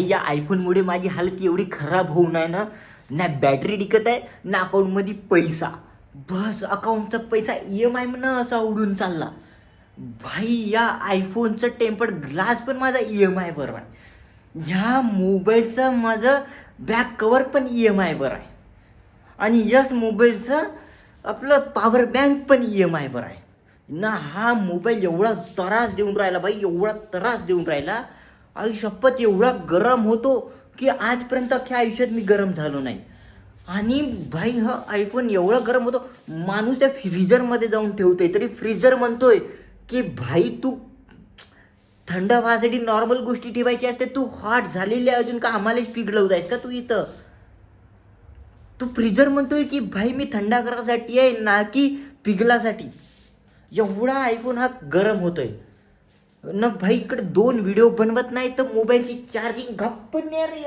या आयफोनमुळे माझी हालत एवढी खराब होऊ नये ना बॅटरी टिकत आहे ना अकाउंटमध्ये पैसा. बस अकाउंटचा पैसा EMI म्हणून असा उडून चालला. भाई या आयफोनचं टेम्पर्ड ग्लास पण माझा EMI वर आहे. ह्या मोबाईलचं माझं बॅक कवर पण EMI वर आहे. आणि यस मोबाईलचं आपलं पॉवर बँक पण EMI वर आहे ना. हा मोबाईल एवढा त्रास देऊन राहिला भाई, एवढा त्रास देऊन राहिला. आई शपथ एवढा गरम होतो की आजपर्यंत अख्ख्या आयुष्यात मी गरम झालो नाही. आणि भाई हा आयफोन एवढा गरम होतो, माणूस त्या फ्रीजरमध्ये जाऊन ठेवतोय तरी फ्रीजर म्हणतोय की भाई तू थंड व्हायसाठी नॉर्मल गोष्टी ठेवायची असते, तू हॉट झालेली अजून का आम्हालाच पिघलवत आहेस का तू इथं. तू फ्रीजर म्हणतोय की भाई मी थंडा करायसाठी आहे ना की पिघलासाठी. एवढा आयफोन हा गरम होतोय ना भाई. इकडे 2 व्हिडिओ बनवत नाही तर मोबाईलची चार्जिंग गप्प नाही.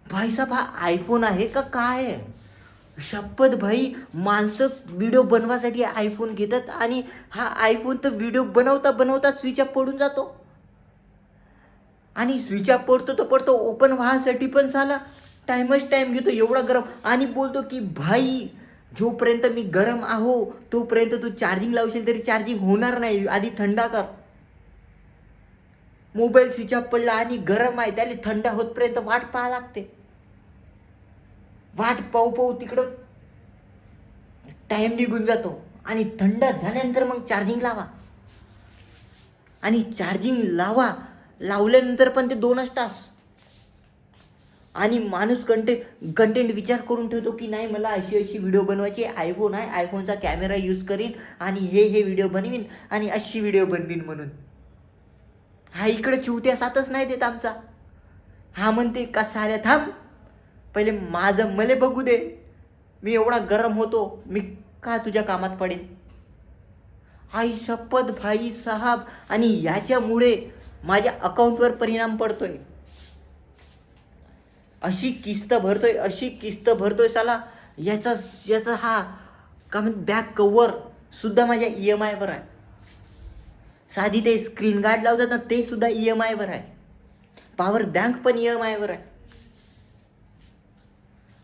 भाई साहब हा आयफोन आहे का काय आहे. शपथ भाई, माणसं व्हिडिओ बनवासाठी आयफोन घेतात आणि हा आयफोन तर व्हिडिओ बनवता बनवता स्विच ऑफ पडून जातो. आणि स्विच ऑफ पडतो तर पडतो, ओपन व्हायसाठी पण साला टाइमच टाइम घेतो एवढा गरम. आणि बोलतो की भाई जोपर्यंत मी गरम आहो तोपर्यंत तू चार्जिंग लावशील तरी चार्जिंग होणार नाही, आधी थंडा कर. मोबाईल स्विच ऑफ पडला आणि गरम आहे, त्याला थंड होतपर्यंत वाट पाहा लागते. वाट पाहू पाहू तिकडं टाइम निघून जातो आणि थंड झाल्यानंतर मग चार्जिंग लावा. आणि चार्जिंग लावल्यानंतर पण ते 2च तास. आणि माणूस कंटेंट विचार करून ठेवतो की नाही मला अशी व्हिडिओ बनवायची, आयफोन आहे, आयफोनचा कॅमेरा यूज करीन आणि हे व्हिडिओ बनवीन आणि अशी व्हिडिओ बनवीन म्हणून. हा इकडे चुत्या साथच नाही देत आमचा. हा म्हणते कसा आल्या थांब पहिले माझं मले बघू दे, मी एवढा गरम होतो, मी का तुझ्या कामात पडेन. आई शपथ भाई साहब. आणि याच्यामुळे माझ्या अकाउंटवर परिणाम पडतोय. अशी किस्त भरतोय साला. याचा हा का म्हणते बॅक कवर सुद्धा माझ्या EMI वर आहे. साधी ते स्क्रीन गार्ड लावतात ना ते सुद्धा EMI वर आहे. पॉवर बँक पण EMI वर आहे.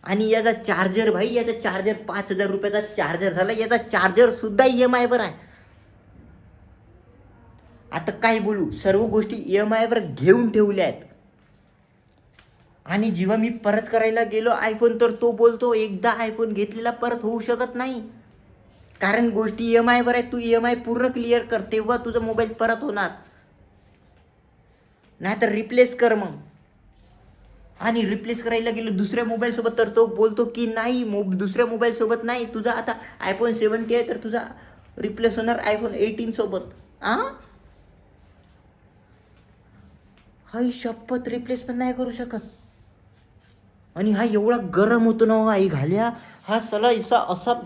आणि याचा चार्जर भाई, याचा चार्जर 5,000 रुपयाचा चार्जर झाला, याचा चार्जर सुद्धा EMI वर आहे. आता काय बोलू, सर्व गोष्टी EMI वर घेऊन ठेवल्या आहेत. आणि जेव्हा मी परत करायला गेलो आयफोन तर तो बोलतो एकदा आयफोन घेतलेला परत होऊ शकत नाही, कारण गोष्टी EMI वर आहे. तू EMI पूर्ण क्लिअर कर तेव्हा तुझा मोबाईल परत होणार, नाहीतर रिप्लेस कर मग. आणि रिप्लेस करायला गेलो दुसऱ्या मोबाईल सोबत तर तो बोलतो की नाही दुसऱ्या मोबाईल सोबत नाही, तुझा आता आयफोन 70 आहे तर तुझा रिप्लेस होणार आयफोन 18 सोबत. हाई शपथ रिप्लेस पण नाही करू शकत. आणि हा एवढा गरम होतो ना आई घाल्या. हा सला असा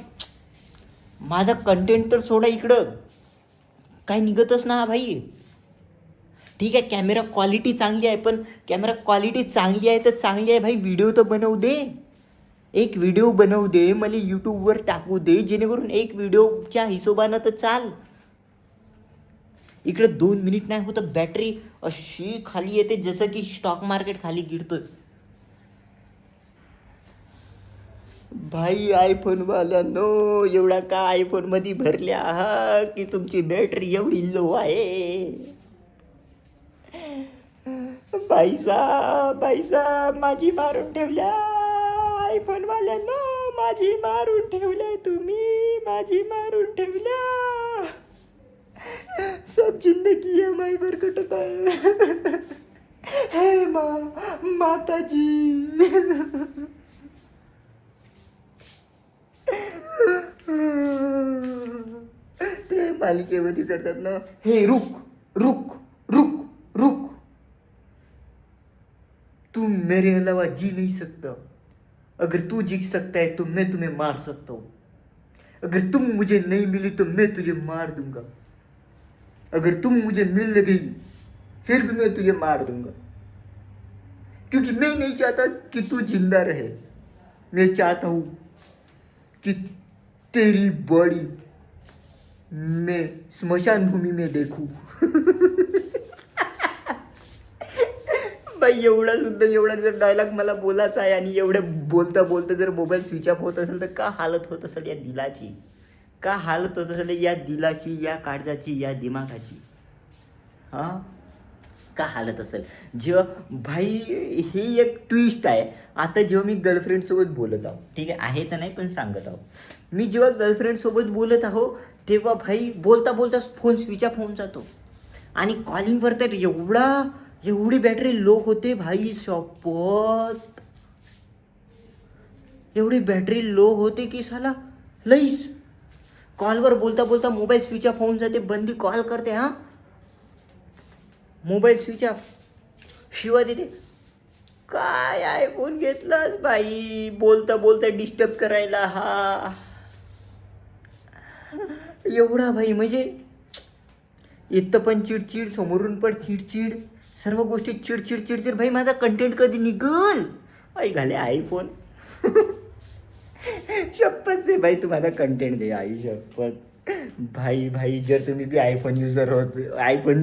माझा कंटेंट तर सोडा इकडं काय निघतच ना भाई. ठीक आहे कॅमेरा क्वालिटी चांगली आहे, पण कॅमेरा क्वालिटी चांगली आहे तर चांगली आहे भाई, व्हिडिओ तर बनवू दे. एक व्हिडिओ बनवू दे, मला यूट्यूबवर टाकू दे, जेणेकरून एक व्हिडिओच्या हिशोबानं तर चाल. इकडे 2 मिनिट नाही होतं बॅटरी अशी खाली येते जसं की स्टॉक मार्केट खाली गिरतोय. भाई आयफोन वाल्यांनो एवढा का आयफोन मध्ये भरल्या आहात की तुमची बॅटरी एवढी लो आहे. पैसा माझी मारून ठेवल्या आयफोन वाल्यांनो, माझी मारून ठेवल्या तुम्ही, माझी मारून ठेवल्या. सब जिंदगी EMI वर कटत आहे. हे माताजी. ते मालिकेमध्ये करतात ना, हे रुक रुक रुक रुक, तू मेरे अलावा जी नहीं सकता, अगर तू जी सकता है तो मैं तुम्हें मार सकता हूँ, अगर तुम मुझे नहीं मिली तो मैं तुझे मार दूंगा, अगर तुम मुझे मिल गई फिर भी मैं तुझे मार दूंगा, क्योंकि मैं नहीं चाहता कि तू जिंदा रहे, मैं चाहता हूँ कि तेरी बॉडी मैं स्मशान भूमि में देखूं. बाई एवढा जर डायलॉग मला बोलायचा आहे आणि एवढं बोलता बोलता जर मोबाईल स्विच ऑफ होत असेल तर का हालत होत असेल या दिलाची, का हालत होत असेल या दिलाची, या काळजाची, या दिमागाची, हा का हालत असेल. जेव्हा भाई ही एक ट्विस्ट आहे. आता जेव्हा मी गर्लफ्रेंडसोबत बोलत आहो, ठीक आहे तर नाही पण सांगत आहो, मी जेव्हा गर्लफ्रेंडसोबत बोलत आहो तेव्हा भाई बोलता बोलता फोन स्विच ऑफ होऊन जातो आणि कॉलिंगवर तर एवढी बॅटरी लो होते भाई शपथ, एवढी बॅटरी लो होते की साला लईच. कॉलवर बोलता बोलता मोबाईल स्विच ऑफ होऊन जाते, बंदी कॉल करते, हा मोबाईल स्विच ऑफ, शिवा देते. काय आयफोन घेतलास बाई बोलता बोलता डिस्टर्ब करायला, हा एवढा भाई म्हणजे इथं पण चिडचिड, समोरून पण चिडचिड, सर्व गोष्टी चिडचिड चिडचिड. भाई माझा कंटेंट कधी निघल, आई घाले आयफोन. शपथ से भाई तू माझा कंटेंट दे, आई शपथ. भाई जर तुम्ही बी आयफोन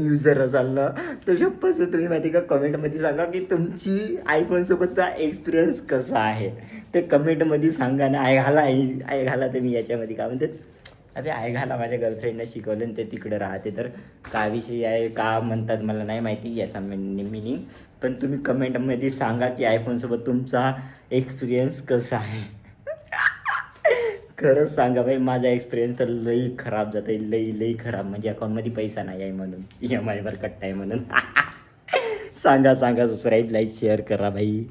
युजर असाल ना तर शपथ से तुम्ही माहिती का कमेंटमध्ये सांगा की तुमची आयफोनसोबतचा एक्सपिरियन्स कसा आहे ते कमेंटमध्ये सांगा ना. आय घाला तुम्ही याच्यामध्ये. का म्हणतात अरे आय घाला माझ्या गर्लफ्रेंडनं शिकवलं आणि ते तिकडे राहते, तर का विषय आहे का म्हणतात मला नाही माहिती याचा मिनिंग, पण तुम्ही कमेंटमध्ये सांगा की आयफोनसोबत तुमचा एक्सपिरियन्स कसा आहे. खरंच सांगा भाई माझा एक्सपिरियन्स तर लई खराब जात आहे, लई खराब. म्हणजे अकाउंटमध्ये पैसा नाही आहे म्हणून, EMI वर कट्टा आहे म्हणून. सांगा सबस्क्राईब लाईक शेअर करा भाई.